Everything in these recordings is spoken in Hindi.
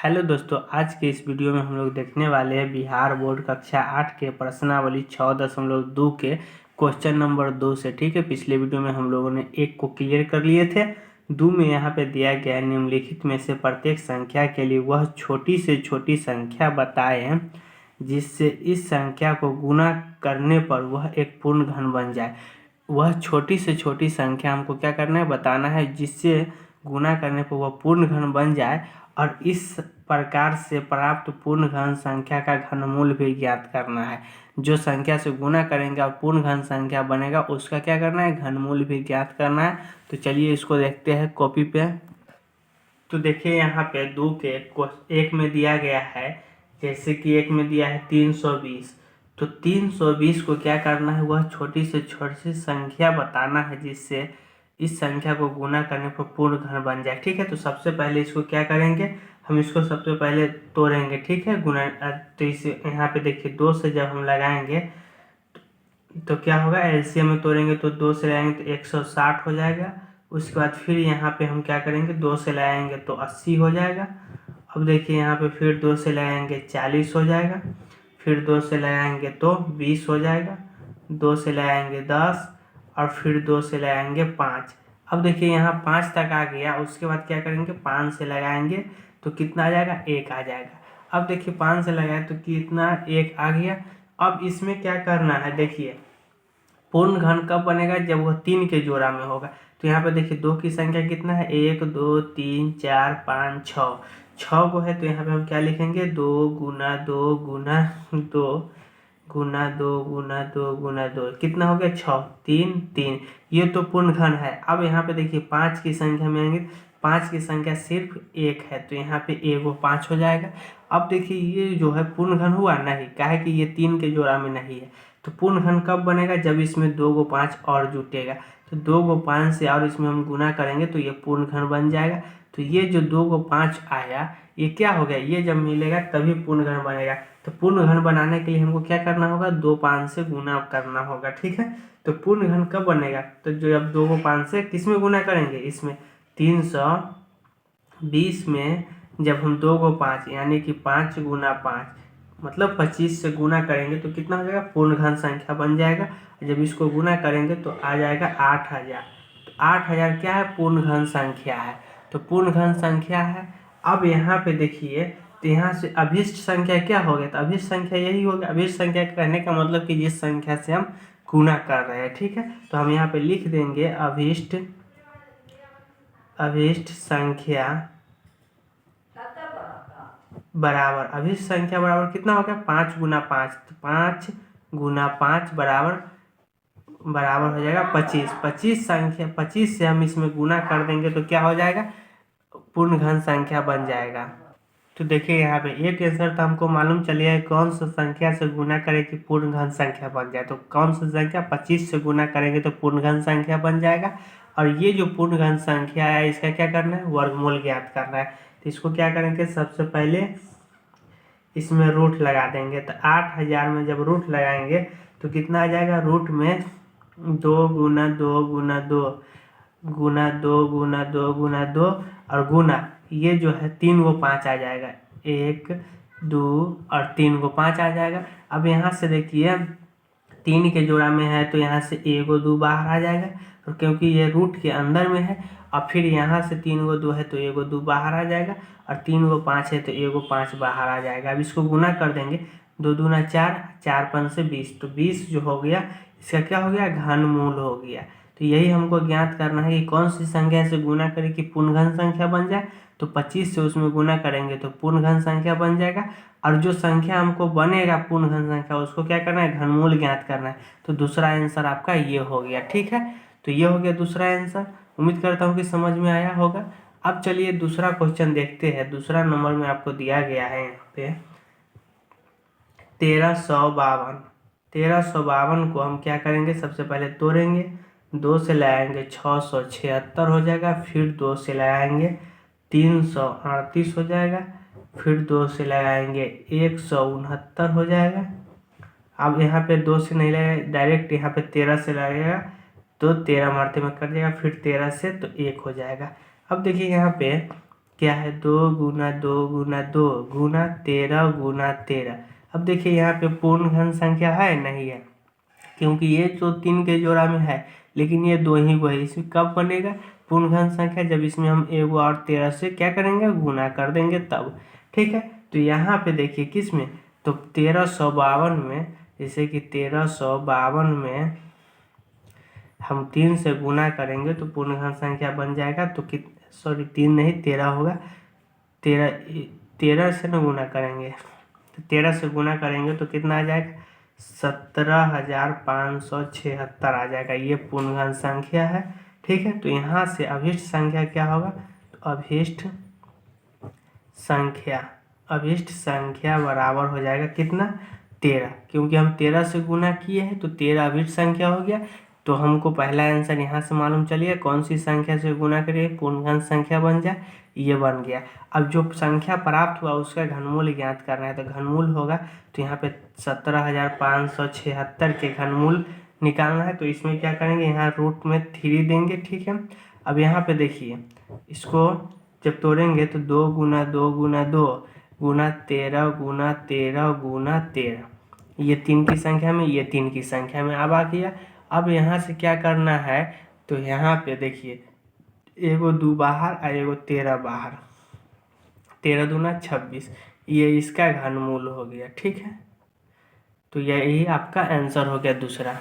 हेलो दोस्तों, आज के इस वीडियो में हम लोग देखने वाले हैं बिहार बोर्ड कक्षा 8 के प्रश्नावली 6.2 के क्वेश्चन नंबर 2 से। ठीक है, पिछले वीडियो में हम लोगों ने 1 को क्लियर कर लिए थे। 2 में यहाँ पे दिया गया है निम्नलिखित में से प्रत्येक संख्या के लिए वह छोटी से छोटी संख्या बताएं जिससे इस संख्या को गुणा करने पर वह एक पूर्ण घन बन जाए। वह छोटी से छोटी संख्या हमको क्या करना है, बताना है जिससे गुणा करने पर वह पूर्ण घन बन जाए, और इस प्रकार से प्राप्त पूर्ण घन संख्या का घनमूल भी ज्ञात करना है। जो संख्या से गुणा करेंगे और पूर्ण घन संख्या बनेगा उसका क्या करना है, घनमूल भी ज्ञात करना है। तो चलिए इसको देखते हैं कॉपी पे। तो देखिए यहाँ पे 2 के एक में दिया गया है, जैसे कि एक में दिया है 320। तो 320 को क्या करना है, वह छोटी से छोटी संख्या बताना है जिससे इस संख्या को गुणा करने पर पूर्ण घन बन जाए। ठीक है, तो सबसे पहले इसको क्या करेंगे, हम इसको सबसे पहले तोड़ेंगे। ठीक है, गुणा। तो इसे यहाँ पे देखिए 2 से जब हम लगाएंगे तो क्या होगा, एलसीएम में तोड़ेंगे तो 2 से लगाएंगे तो 160 हो जाएगा। उसके बाद फिर यहाँ पे हम क्या करेंगे, 2 से लगाएंगे तो 80 हो जाएगा। अब देखिए यहाँ पे फिर 2 से लगाएंगे 40 हो जाएगा। फिर 2 से लगाएंगे तो 20 हो जाएगा। 2 से लगाएंगे 10 और फिर 2 से लगाएंगे 5। अब देखिए यहाँ 5 तक आ गया। उसके बाद क्या करेंगे, 5 से लगाएंगे तो कितना आ जाएगा, 1 आ जाएगा। अब देखिए 5 से लगाए तो कितना, 1 आ गया। अब इसमें क्या करना है, देखिए पूर्ण घन कब बनेगा, जब वह 3 के जोड़ा में होगा। तो यहाँ पे देखिए 2 की संख्या कितना है, 1 2 3 4 5 6। 6 को है तो यहाँ पे हम क्या लिखेंगे, 2 गुना 2 गुना 2 गुना 2 गुना 2 गुना 2, कितना हो गया 6 3 3। ये तो पूर्ण घन है। अब यहाँ पे देखिए 5 की संख्या में आएंगे, 5 की संख्या सिर्फ 1 है तो यहाँ पे 1 वो 5 हो जाएगा। अब देखिए ये जो है पूर्ण घन हुआ नहीं, काहे कि ये 3 के जोड़ा में नहीं है। तो पूर्ण घन कब बनेगा, जब इसमें 2 को 5 और जुटेगा। तो 2 को 5 से और इसमें हम गुना करेंगे तो ये पूर्ण घन बन जाएगा। तो ये जो 2 को 5 आया, ये क्या हो गया, ये जब मिलेगा तभी पूर्ण घन बनेगा। तो पूर्ण घन बनाने के लिए हमको क्या करना होगा, 2 5 से गुना करना होगा। ठीक है, तो पूर्ण घन कब बनेगा, तो जो अब 2 को 5 से किस में गुना करेंगे, इसमें 320 में जब हम 2 को 5 यानी कि 5 गुना 5 मतलब 25 से गुना करेंगे तो कितना हो जाएगा, पूर्ण घन संख्या बन जाएगा। जब इसको गुना करेंगे तो आ जाएगा 8000। तो 8000 क्या है, पूर्ण घन संख्या है। तो पूर्ण घन संख्या है। अब यहाँ पे देखिए, तो यहाँ से अभिष्ट संख्या क्या हो गया, तो अभिष्ट संख्या यही होगा। अभिष्ट संख्या कहने का मतलब कि जिस संख्या से हम गुना कर रहे हैं। ठीक है, तो हम यहाँ पे लिख देंगे अभिष्ट संख्या बराबर, अभिष्ट संख्या बराबर कितना हो गया, 5 गुना 5। तो 5 गुना 5 बराबर हो जाएगा 25। 25 संख्या, 25 से हम इसमें गुना कर देंगे तो क्या हो जाएगा, पूर्ण घन संख्या बन जाएगा। तो देखिए यहाँ पे एक आंसर तो हमको मालूम चल गया है, कौन सा संख्या से गुना करें कि पूर्ण घन संख्या बन जाए। तो कौन सा संख्या, 25 से गुना करेंगे तो पूर्ण घन संख्या बन जाएगा। और ये जो पूर्ण घन संख्या है इसका क्या करना है, वर्गमूल ज्ञात करना है। तो इसको क्या करेंगे, सबसे पहले इसमें रूट लगा देंगे। तो 8000 में जब रूट लगाएंगे तो कितना आ जाएगा, रूट में 2 गुना 2 गुना 2 गुना 2 गुना 2 गुना 2 और गुना ये जो है 3 को 5 आ जाएगा, 1 2 और 3 को 5 आ जाएगा। अब यहाँ से देखिए 3 के जोड़ा में है तो यहाँ से 1 को 2 बाहर आ जाएगा, और क्योंकि ये रूट के अंदर में है। और फिर यहाँ से 3 को 2 है तो 1 को 2 बाहर आ जाएगा, और 3 को 5 है तो 1 को 5 बाहर आ जाएगा। अब इसको गुना कर देंगे, 2 दूना 4, 4 5 से 20। तो 20 जो हो गया इसका क्या हो गया, घनमूल हो गया। तो यही हमको ज्ञात करना है कि कौन सी संख्या से गुना करें कि पूर्ण घन संख्या बन जाए। तो 25 से उसमें गुना करेंगे तो पूर्ण घन संख्या बन जाएगा। और जो संख्या हमको बनेगा पूर्ण घन संख्या, उसको क्या करना है, घनमूल ज्ञात करना है। तो दूसरा आंसर आपका ये हो गया। ठीक है, तो ये हो गया दूसरा आंसर। उम्मीद करता हूँ कि समझ में आया होगा। अब चलिए दूसरा क्वेश्चन देखते हैं। दूसरा नंबर में आपको दिया गया है यहाँ पे 1352। 1352 को हम क्या करेंगे, सबसे पहले तोड़ेंगे। 2 से लगाएंगे 676 हो जाएगा। फिर 2 से लगाएंगे 338 हो जाएगा। फिर 2 से लगाएंगे 169 हो जाएगा। अब यहाँ पे 2 से नहीं लगाएगा, डायरेक्ट यहाँ पे 13 से लगेगा तो 13 मारते में कट जाएगा। फिर 13 से तो 1 हो जाएगा। अब देखिए यहाँ पे क्या है 2 गुना 13 गुना 13। अब देखिए यहाँ पे पूर्ण घन संख्या है नहीं है, क्योंकि ये जो 3 के जोड़ा में है, लेकिन ये 2 ही को है। इसमें कब बनेगा पूर्ण घन संख्या? जब इसमें हम 1 और 13 से क्या करेंगे, गुना कर देंगे तब। ठीक है, तो यहाँ पे देखिए किस में, तो 1352 में, जैसे कि 1352 में हम 3 से गुना करेंगे तो पूर्ण घन संख्या बन जाएगा। तो 3 नहीं 13 होगा। 13 से न गुना करेंगे, तो 13 से गुना करेंगे तो कितना आ जाएगा, 17,576 आ जाएगा। ये पूर्ण घन संख्या है। ठीक है, तो यहाँ से अभिष्ट संख्या क्या होगा, तो अभिष्ट संख्या बराबर हो जाएगा कितना, 13, क्योंकि हम 13 से गुना किए हैं तो 13 अभिष्ट संख्या हो गया। तो हमको पहला आंसर यहाँ से मालूम चलिए कौन सी संख्या से गुना करिए पूर्ण घन संख्या बन जाए, ये बन गया। अब जो संख्या प्राप्त हुआ उसका घनमूल ज्ञात करना है, तो घनमूल होगा, तो यहाँ पे 17,576 के घनमूल निकालना है। तो इसमें क्या करेंगे, यहाँ रूट में 3 देंगे। ठीक है, अब यहाँ पे देखिए इसको जब तोड़ेंगे तो 2 गुना 2 गुना 2 गुना 13 गुना 13 गुना 13, ये 3 की संख्या में, ये 3 की संख्या में। अब आ गया, अब यहाँ से क्या करना है, तो यहाँ पे देखिए 1 2 बाहर और 1 13 बाहर, 13 दूना 26, ये इसका घनमूल हो गया। ठीक है, तो यही आपका आंसर हो गया दूसरा।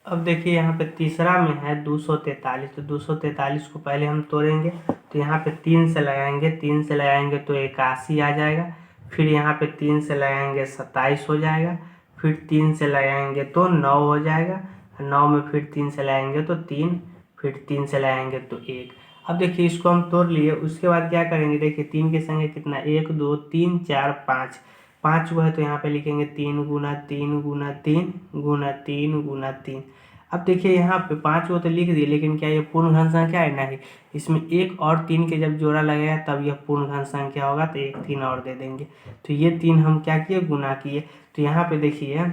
अब देखिए यहाँ पे तीसरा में है 243, तो 243 को पहले हम तोड़ेंगे, तो यहाँ पे 3 से लगाएंगे, 3 से लगाएंगे तो 81 आ जाएगा। फिर यहाँ पे 3 से लगाएंगे 27 हो जाएगा। फिर 3 से लगाएंगे तो 9 हो जाएगा। 9 में फिर 3 से लगाएंगे तो 3, फिर 3 से लगाएंगे तो 1। अब देखिए इसको हम तोड़ लिए, उसके बाद क्या करेंगे, देखिए 3 की संख्या कितना, 1 2 3 4 5, 5 को है तो यहाँ पे लिखेंगे 3 गुना 3 गुना 3 गुना 3 गुना 3। अब देखिए यहाँ पे 5 को तो लिख दिए, लेकिन क्या ये पूर्ण घन संख्या है, नहीं। इसमें 1 और 3 के जब जोड़ा लगेगा तब यह पूर्ण घन संख्या होगा, तो 1 3 और दे देंगे। तो ये 3 हम क्या किए, गुना किए। तो यहाँ पे देखिए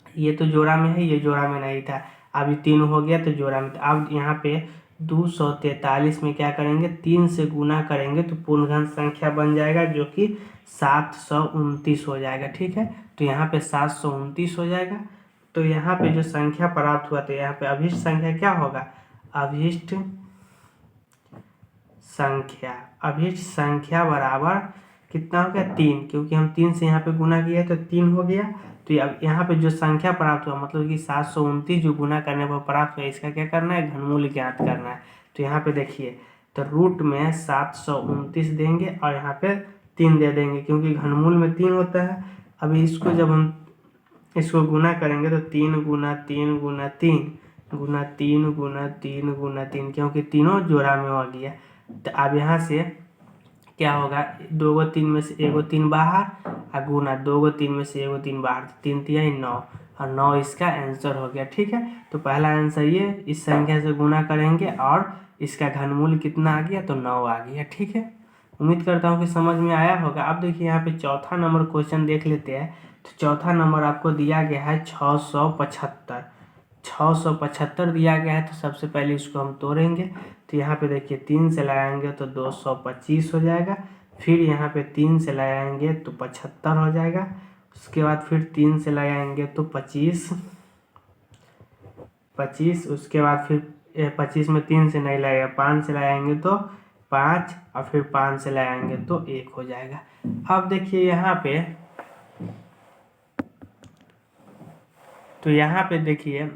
ये तो जोड़ा में है, ये जोड़ा में नहीं था, अब ये 3 हो गया तो जोड़ा में। अब यहाँ पे 243 में क्या करेंगे, 3 से गुना करेंगे तो पूर्ण घन संख्या बन जाएगा, जो कि 729 हो जाएगा। ठीक है, तो यहाँ पे 729 हो जाएगा। तो यहाँ पे जो संख्या प्राप्त हुआ, तो यहाँ पे अभिष्ट संख्या क्या होगा, अभिष्ट संख्या बराबर कितना हो गया, 3, क्योंकि हम 3 से यहाँ पे गुना किया है तो 3 हो गया। तो अब यहाँ पे जो संख्या प्राप्त हुआ, मतलब कि 729 जो गुना करने पर प्राप्त हुआ, इसका क्या करना है, घनमूल ज्ञात करना है। तो यहाँ पे देखिए, तो रूट में 729 देंगे और यहाँ पे 3 दे देंगे, क्योंकि घनमूल में 3 होता है। अभी इसको जब हम इसको गुना करेंगे तो 3 गुना 3 गुना 3 गुना 3 गुना 3 गुना 3, क्योंकि तीनों जोड़ा में हो गया। तो अब यहाँ से क्या होगा, 2 को 3 में से 1 को 3 बाहर और गुना 2 को 3 में से 1 को 3 बाहर, 3 3 9 और 9 इसका आंसर हो गया। ठीक है, तो पहला आंसर ये, इस संख्या से गुना करेंगे और इसका घनमूल कितना आ गया, तो 9 आ गया। ठीक है, उम्मीद करता हूँ कि समझ में आया होगा। अब देखिए यहाँ पे चौथा नंबर क्वेश्चन देख लेते हैं। तो चौथा नंबर आपको दिया गया है 675 दिया गया है। तो सबसे पहले इसको हम तोड़ेंगे, तो यहाँ पे देखिए 3 से लगाएंगे तो 225 हो जाएगा। फिर यहाँ पे 3 से लगाएंगे तो 75 हो जाएगा। उसके बाद फिर 3 से लगाएंगे तो 25, उसके बाद फिर 25 में 3 से नहीं लगेगा, 5 से लगाएंगे तो 5 और फिर 5 से लगाएंगे तो 1 हो जाएगा। अब देखिए यहाँ पे, तो यहाँ पे देखिए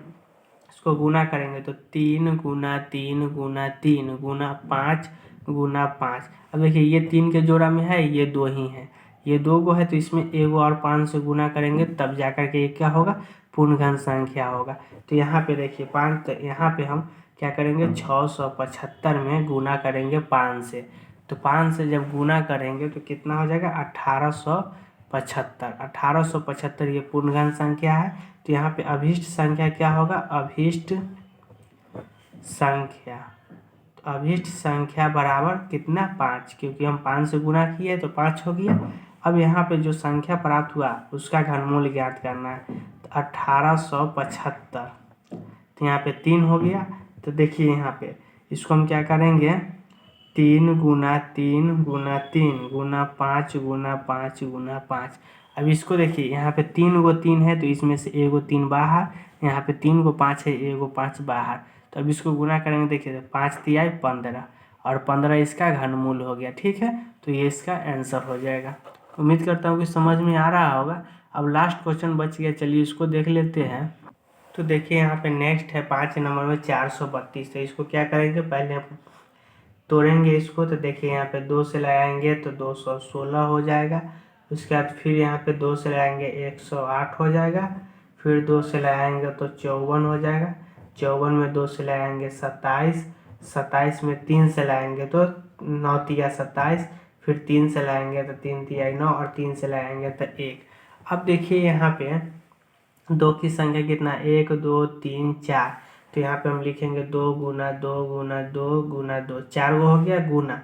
इसको गुना करेंगे तो 3 गुना 3 गुना 3 गुना 5 गुना 5। अब देखिए ये 3 के जोड़ा में है, ये 2 ही है, ये 2 को है, तो इसमें 1 और 5 से गुना करेंगे तब जाकर के ये क्या होगा, पूर्ण घन संख्या होगा। तो यहाँ पे देखिए 5, तो यहाँ पे हम क्या करेंगे, 675 में गुना करेंगे 5 से। तो 5 से जब गुना करेंगे तो कितना हो जाएगा, 1875 ये पूर्ण घन संख्या है। तो यहाँ पे अभिष्ट संख्या क्या होगा, अभिष्ट संख्या बराबर कितना, 5, क्योंकि हम 5 से गुना किए तो 5 हो गया। अब यहाँ पे जो संख्या प्राप्त हुआ उसका घनमूल ज्ञात करना है, तो 1875, तो यहाँ पे 3 हो गया। तो देखिए यहाँ पे इसको हम क्या करेंगे, 3 गुना 3 गुना 3 गुना 5 गुना 5 गुना 5। अब इसको देखिए, यहाँ पे 3 गो 3 है तो इसमें से एगो 3 बाहर, यहाँ पे 3 गो 5 है, एगो 5 बाहर। तो अब इसको गुना करेंगे, देखिए 5 तिहाई 15 और 15 इसका घनमूल हो गया। ठीक है, तो ये इसका आंसर हो जाएगा। उम्मीद करता हूँ कि समझ में आ रहा होगा। अब लास्ट क्वेश्चन बच गया, चलिए इसको देख लेते हैं। तो देखिए यहाँ पे नेक्स्ट है 5 नंबर में 432। तो इसको क्या करेंगे, पहले तोड़ेंगे इसको। तो देखिए यहाँ पे 2 से लगाएंगे तो 216 हो जाएगा। उसके बाद फिर यहाँ पे 2 से लगाएंगे 108 हो जाएगा। फिर 2 से लगाएंगे तो 54 हो जाएगा। 54 में 2 से लगाएंगे 27। 27 में 3 से लगाएंगे तो 9 तिया 27। फिर 3 से लगाएंगे तो 3 तिया 9 और 3 से लगाएंगे तो 1। अब देखिए यहाँ पे 2 की संख्या कितना, 1 2 3 4। तो यहाँ पे हम लिखेंगे 2 गुना 2 गुना 2 गुना 2, 4 गो हो गया गुना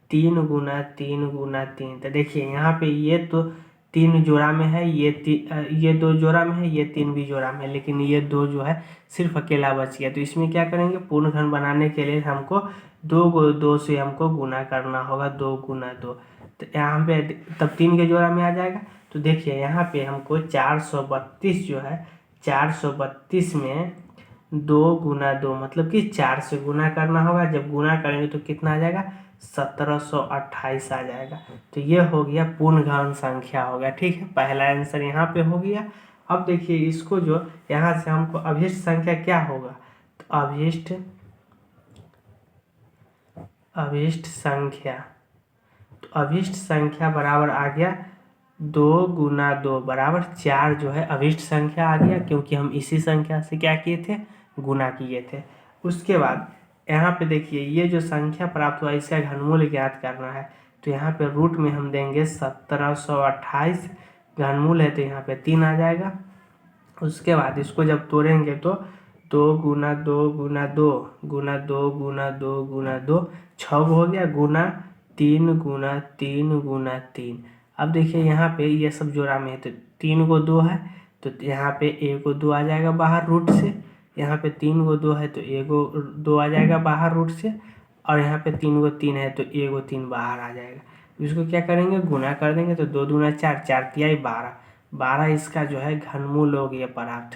3 गुना 3 गुना 3। तो देखिए यहाँ पे ये तो 3 जोड़ा में है, ये 2 जोड़ा में है, ये 3 भी जोड़ा में है, लेकिन ये 2 जो है सिर्फ अकेला बच गया। तो इसमें क्या करेंगे, पूर्ण घन बनाने के लिए हमको 2 से हमको गुना करना होगा, 2 गुना 2। तो यहाँ पे तब 3 के जोड़ा में आ जाएगा। तो देखिए यहाँ पे हमको 432 जो है, 432 में 2 गुना 2 मतलब कि 4 से गुना करना होगा। जब गुना करेंगे तो कितना आ जाएगा, 1728 आ जाएगा। तो ये हो गया पूर्ण घन संख्या हो गया। ठीक है, पहला आंसर यहाँ पे हो गया। अब देखिए इसको जो यहाँ से हमको अभिष्ट संख्या क्या होगा, तो अभिष्ट संख्या बराबर आ गया 2 गुना 2 बराबर 4 जो है अभिष्ट संख्या आ गया, क्योंकि हम इसी संख्या से क्या किए थे, गुना किए थे। उसके बाद यहाँ पे देखिए ये जो संख्या प्राप्त हुआ इसका घनमूल ज्ञात करना है। तो यहाँ पे रूट में हम देंगे 1728, घनमूल है तो यहाँ पे 3 आ जाएगा। उसके बाद इसको जब तोड़ेंगे तो 2 गुना 2 गुना 2 गुना 2 गुना 2 गुना 2, 6 हो गया गुना 3 गुना 3 गुना 3। अब देखिए यहाँ पे ये सब जोड़ा में है तो 3 को 2 है तो यहाँ पे 1 को 2 आ जाएगा बाहर रूट से। यहाँ पे 3 को 2 है तो 1 को 2 आ जाएगा बाहर रूट से। और यहाँ पे 3 को 3 है तो 1 को 3 बाहर आ जाएगा। इसको क्या करेंगे, गुना कर देंगे तो 2 दूना 4, 4 तिहाई 12, 12 इसका जो है घनमूल हो गया पराठ।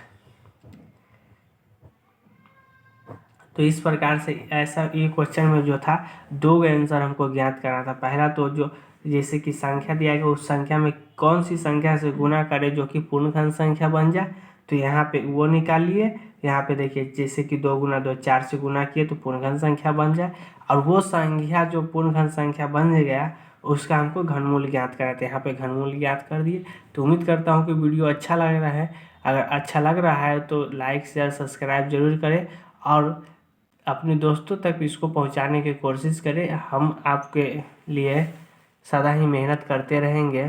तो इस प्रकार से ऐसा ये क्वेश्चन में जो था 2 आंसर हमको ज्ञात करना था। पहला तो जो जैसे कि संख्या दिया गया उस संख्या में कौन सी संख्या से गुना करे जो कि पूर्ण घन संख्या बन जाए, तो यहाँ पे वो निकाल लिए। यहाँ पे देखिए जैसे कि 2 गुना 2 4 से गुना किए तो पूर्ण घन संख्या बन जाए, और वो संख्या जो पूर्ण घन संख्या बन गया उसका हमको घनमूल ज्ञात करना था। यहाँ पे घनमूल ज्ञात कर दिए। तो उम्मीद करता हूँ कि वीडियो अच्छा लग रहा है। अगर अच्छा लग रहा है तो लाइक शेयर सब्सक्राइब जरूर करें और अपने दोस्तों तक इसको पहुंचाने की कोशिश करें। हम आपके लिए सदा ही मेहनत करते रहेंगे।